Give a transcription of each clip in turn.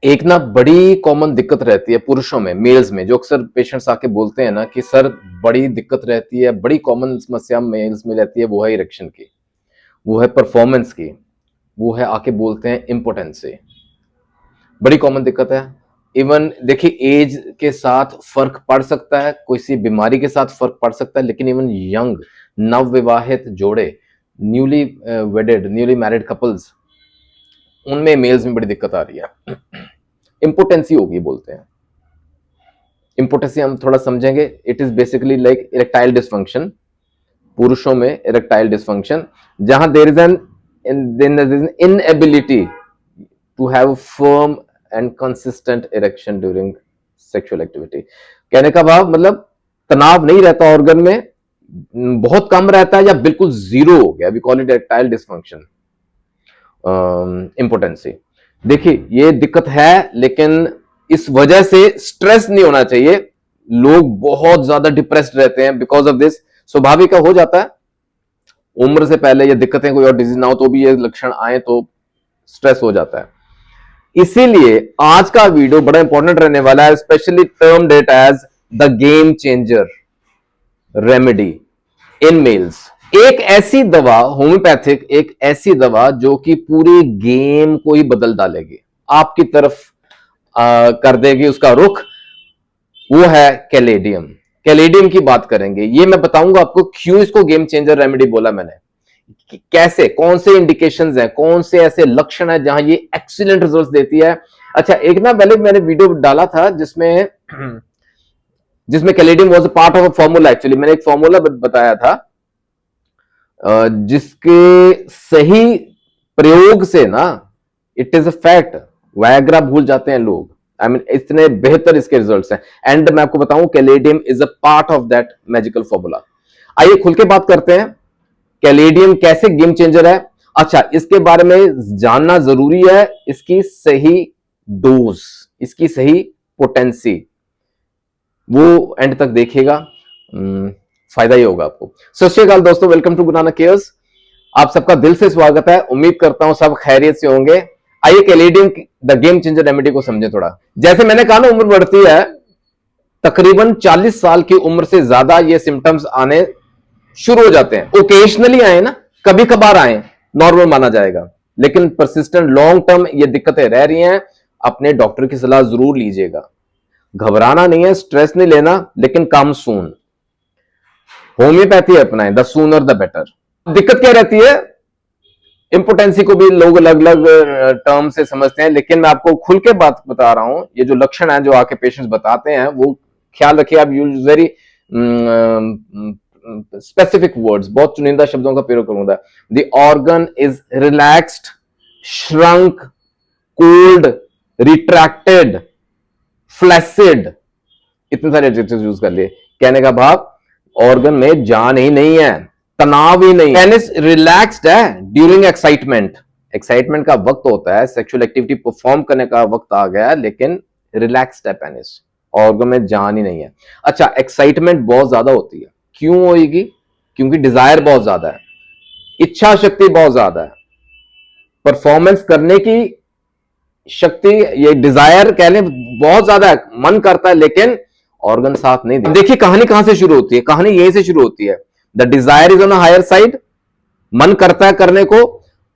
एक ना बड़ी कॉमन दिक्कत रहती है पुरुषों में, मेल्स में, जो अक्सर पेशेंट्स आके बोलते हैं ना कि सर बड़ी दिक्कत रहती है, बड़ी कॉमन समस्या मेल्स में रहती है, वो है इरेक्शन की, वो है परफॉर्मेंस की, वो है आके बोलते हैं इम्पोर्टेंस से। बड़ी कॉमन दिक्कत है। इवन देखिए एज के साथ फर्क पड़ सकता है, किसी बीमारी के साथ फर्क पड़ सकता है, लेकिन इवन यंग नव विवाहित जोड़े, न्यूली वेडेड न्यूली मैरिड कपल्स, उनमें मेल्स में बड़ी दिक्कत आ रही है। इम्पोर्टेंसी होगी बोलते हैं। इम्पोर्टेंसी हम थोड़ा समझेंगे। It is basically like erectile dysfunction, पुरुषों में इरेक्टाइल डिसफंक्शन, जहां there is an inability to have firm and consistent erection during sexual activity. कहने का भाव मतलब तनाव नहीं रहता ऑर्गन में, बहुत कम रहता है या बिल्कुल जीरो हो गया, we call it erectile dysfunction. Impotency देखिए ये दिक्कत है, लेकिन इस वजह से स्ट्रेस नहीं होना चाहिए। लोग बहुत ज्यादा डिप्रेस्ड रहते हैं बिकॉज ऑफ दिस। स्वाभाविक हो जाता है, उम्र से पहले ये दिक्कतें कोई और डिजीज ना हो तो भी ये लक्षण आए तो स्ट्रेस हो जाता है। इसीलिए आज का वीडियो बड़ा इंपॉर्टेंट रहने वाला है, specially termed it as the game changer remedy in males. एक ऐसी दवा, होम्योपैथिक एक ऐसी दवा जो कि पूरी गेम को ही बदल डालेगी, आपकी तरफ कर देगी उसका रुख, वो है कैलेडियम। कैलेडियम की बात करेंगे, ये मैं बताऊंगा आपको क्यों इसको गेम चेंजर रेमेडी बोला मैंने, कैसे, कौन से इंडिकेशंस हैं, कौन से ऐसे लक्षण है जहां ये एक्सीलेंट रिजल्ट्स देती है। अच्छा, एक ना पहले मैंने वीडियो डाला था जिसमें caladium was a part of a formula. Actually मैंने एक फॉर्मूला बताया था जिसके सही प्रयोग से ना, it is a fact, Viagra भूल जाते हैं लोग। आई मीन इतने बेहतर इसके रिजल्ट्स हैं। एंड मैं आपको बताऊं caladium is a part of that magical formula. आइए खुल के बात करते हैं, कैलेडियम कैसे गेम चेंजर है। अच्छा, इसके बारे में जानना जरूरी है, इसकी सही डोज, इसकी सही पोटेंसी, वो एंड तक देखिएगा, फायदा ही होगा आपको। सत श्री अकाल दोस्तों, welcome to Guru Nanak cares. आप सबका दिल से स्वागत है, उम्मीद करता हूं सब खैरियत से होंगे। आइए caladium the game changer remedy को समझे थोड़ा। जैसे मैंने कहा ना, उम्र बढ़ती है, तकरीबन 40 साल की उम्र से ज्यादा ये सिम्टम्स आने शुरू हो जाते हैं। ओकेजनली आए ना, कभी कभार आए, नॉर्मल माना जाएगा, लेकिन परसिस्टेंट लॉन्ग टर्म ये दिक्कतें रह रही हैं, अपने डॉक्टर की सलाह जरूर लीजिएगा। घबराना नहीं है, स्ट्रेस नहीं लेना, लेकिन कम सून, होम्योपैथी अपनाएं, द सूनर द बेटर। दिक्कत क्या रहती है, इंपोर्टेंसी को भी लोग अलग अलग टर्म से समझते हैं, लेकिन मैं आपको खुल के बात बता रहा हूं। ये जो लक्षण है जो आके पेशेंट्स बताते हैं, वो ख्याल रखिए आप, यूज वेरी स्पेसिफिक वर्ड्स, बहुत चुनिंदा शब्दों का प्रयोग करूंगा। The organ is relaxed, shrunk, cold, retracted, flaccid, इतने सारे एडजेक्टिव्स यूज कर लिए। कहने का भाव ऑर्गन में जान ही नहीं है, तनाव ही नहीं, पेनिस रिलैक्स्ड है ड्यूरिंग एक्साइटमेंट। एक्साइटमेंट का वक्त होता है, सेक्सुअल एक्टिविटी परफॉर्म करने का वक्त आ गया, लेकिन रिलैक्स्ड है पेनिस, ऑर्गन में जान ही नहीं है। अच्छा, एक्साइटमेंट बहुत ज्यादा होती है, क्यों होगी? क्योंकि डिजायर बहुत ज्यादा है, इच्छा शक्ति बहुत ज्यादा है, परफॉर्मेंस करने की शक्ति, ये डिजायर कह लें, बहुत ज्यादा है, मन करता है, लेकिन ऑर्गन साथ नहीं दे। देखिए कहानी कहां से शुरू होती है, कहानी यहीं से शुरू होती है। The desire is on a higher side, मन करता है करने को,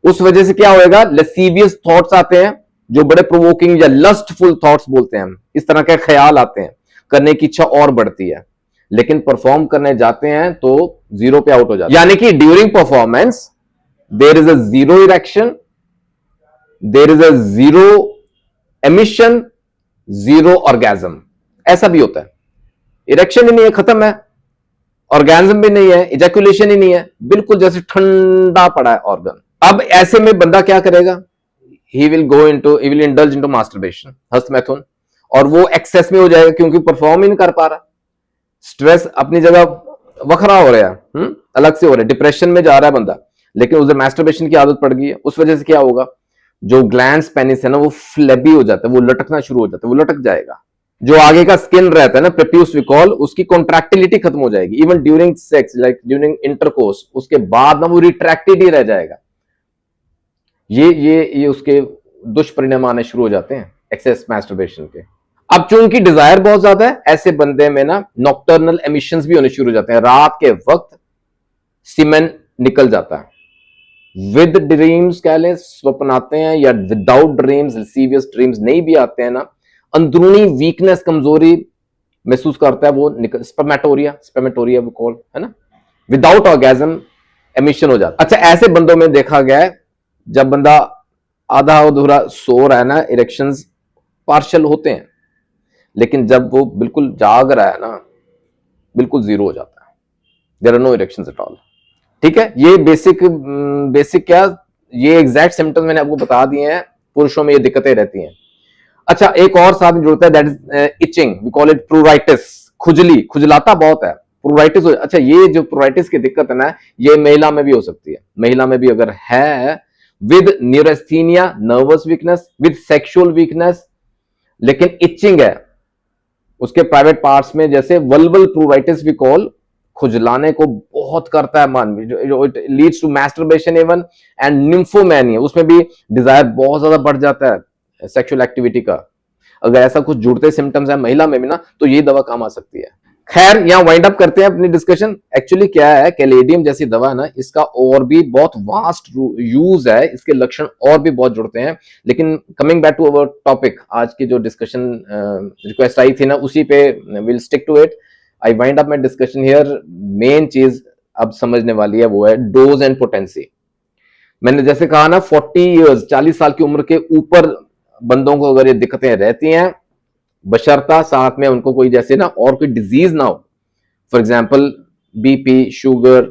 उस वजह से क्या होएगा, लेसीवियस थॉट्स आते हैं, जो बड़े प्रोवोकिंग या लस्टफुल थॉट्स बोलते हैं हम, इस तरह के ख्याल आते हैं, करने की इच्छा और बढ़ती है, लेकिन परफॉर्म करने जाते हैं तो जीरो पे आउट हो जाता है। यानी कि during performance there is a zero erection, there is a zero emission, zero orgasm. ऐसा भी होता है, इरेक्शन ही नहीं है, खत्म है, ऑर्गेनिज्म भी नहीं है, इजैकुलेशन ही नहीं है, बिल्कुल जैसे ठंडा पड़ा है ऑर्गन। अब ऐसे में बंदा क्या करेगा, he will indulge into masturbation, हस्तमैथुन, और वो एक्सेस में हो जाएगा क्योंकि परफॉर्म ही नहीं कर पा रहा, स्ट्रेस अपनी जगह वखरा हो रहा है, अलग से हो रहा है, डिप्रेशन में जा रहा है बंदा, लेकिन उसे मास्टरबेशन की आदत पड़ गई है। उस वजह से क्या होगा, जो ग्लैंड्स पेनिस है ना, वो फ्लेबी हो जाता है, वो लटकना शुरू हो जाता है, वो लटक जाएगा। जो आगे का स्किन रहता है ना, प्रेप्यूस विकॉल, उसकी कॉन्ट्रैक्टिलिटी खत्म हो जाएगी, even during sex, like during intercourse, उसके बाद ना वो रिट्रैक्टेड ही रह जाएगा। ये उसके दुष्परिणाम आने शुरू हो जाते हैं। एक्सेस मैस्टरबेशन के। अब चूंकि डिजायर बहुत ज्यादा है, ऐसे बंदे में ना नॉक्टर्नल एमिशंस भी होने शुरू हो जाते हैं, रात के वक्त सीमेन निकल जाता है। विद ड्रीम्स कह लें, स्वप्न आते हैं, या विदाउट ड्रीम्स, सीवियस ड्रीम्स नहीं भी आते हैं ना, अंदरूनी वीकनेस, कमजोरी महसूस करता है वो, निकल स्पर्मेटोरिया वो कॉल है ना, विदाउट ऑर्गेजम एमिशन हो जाता है। अच्छा, ऐसे बंदों में देखा गया है जब बंदा आधा अधूरा सो रहा है ना, इरेक्शंस पार्शियल होते हैं, लेकिन जब वो बिल्कुल जाग रहा है ना, बिल्कुल जीरो हो जाता है, there are no erections at all. ठीक है, ये बेसिक क्या, ये एग्जैक्ट सिम्टम्स मैंने आपको बता दिए हैं, पुरुषों में ये दिक्कतें रहती हैं। अच्छा, एक और साथ जुड़ता है, that is itching, we call it pruritus, खुजली, खुजलाता बहुत है, प्रूराइटिस। अच्छा, ये जो प्रूराइटिस की दिक्कत है ना, ये महिला में भी हो सकती है, महिला में भी अगर है, with neurasthenia, nervous weakness, with sexual weakness, लेकिन इचिंग है उसके प्राइवेट पार्ट्स में, जैसे वल्वल प्रूराइटिस वी कॉल, खुजलाने को बहुत करता है मन, जो it leads to masturbation even and nymphomania, उसमें भी डिजायर बहुत ज्यादा बढ़ जाता है सेक्सुअल एक्टिविटी का। अगर ऐसा कुछ जुड़ते सिम्टम्स है महिला में भी ना, तो ये दवा काम आ सकती है। खैर, यहां वाइंड अप करते हैं अपनी डिस्कशन। एक्चुअली क्या है, कैलेडियम जैसी दवा है ना, इसका और भी बहुत वास्ट यूज है, इसके लक्षण और भी बहुत जुड़ते हैं। लेकिन coming back to our topic, आज की जो डिस्कशन रिक्वेस्ट आई थी ना, उसी पे will stick to it. I wind up my discussion here. Main चीज अब समझने वाली है, वो है डोज एंड पोटेंसी। मैंने जैसे कहा ना, 40 ईयर्स, 40 साल की उम्र के ऊपर बंदों को अगर ये दिक्कतें रहती हैं, बशर्ता साथ में उनको कोई जैसे ना और कोई डिजीज ना हो, for example BP, sugar,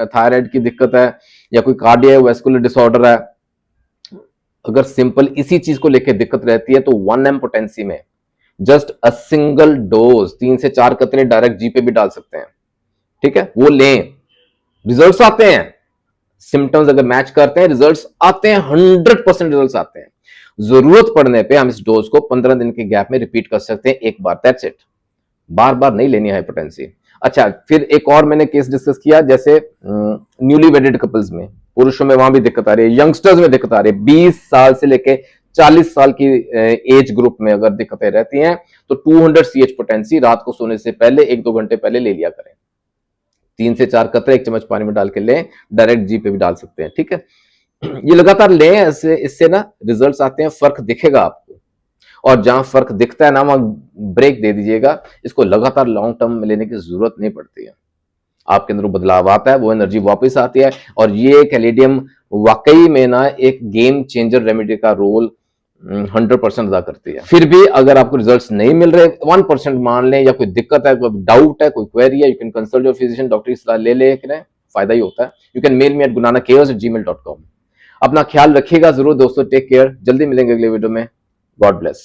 thyroid की दिक्कत है, या कोई कार्डियोवैस्कुलर डिसऑर्डर है, अगर सिंपल इसी चीज को लेकर दिक्कत रहती है, तो 1 mg पोटेंसी में जस्ट अ सिंगल डोज, 3 से 4 कतरे डायरेक्ट जी पे भी डाल सकते हैं। ठीक है, वो लें, रिजल्ट्स आते हैं, सिम्टम्स अगर मैच करते हैं, रिजल्ट्स आते हैं, 100% रिजल्ट्स आते हैं। जरूरत पड़ने पे हम इस डोज को 15 दिन के गैप में रिपीट कर सकते हैं एक बार, दैट्स इट। बार बार नहीं लेनी हाइपरटेंसी। अच्छा, फिर एक और मैंने केस डिस्कस किया, जैसे न्यूली वेडेड कपल्स में, पुरुषों में वहां भी दिक्कत आ रही है, यंगस्टर्स में दिक्कत आ रही है, 20 साल से लेके 40 साल की एज ग्रुप में अगर दिक्कतें रहती हैं, तो 200 CH पोटेंसी रात को सोने से पहले 1-2 घंटे पहले ले लिया करें। 3 से 4 कतरे 1 चम्मच पानी में डाल के लें, डायरेक्ट जी पे भी डाल सकते हैं। ठीक है, ये लगातार लें, इससे ना रिजल्ट्स आते हैं, फर्क दिखेगा आपको। और जहां फर्क दिखता है ना, वहां ब्रेक दे दीजिएगा, इसको लगातार लॉन्ग टर्म में लेने की जरूरत नहीं पड़ती है। आपके अंदर बदलाव आता है, वो एनर्जी वापस आती है, और ये कैलेडियम वाकई में ना एक गेम चेंजर रेमेडी का रोल 100% अदा करती है। फिर भी अगर आपको रिजल्ट्स नहीं मिल रहे, 1% मान लें, या कोई दिक्कत है, कोई डाउट है, कोई क्वेरी है, you can consult your physician, doctor की सलाह ले लें, फायदा ही होता है। You can mail me at gunanachaos@gmail.com। अपना ख्याल रखिएगा जरूर दोस्तों, टेक केयर, जल्दी मिलेंगे अगले वीडियो में। God bless.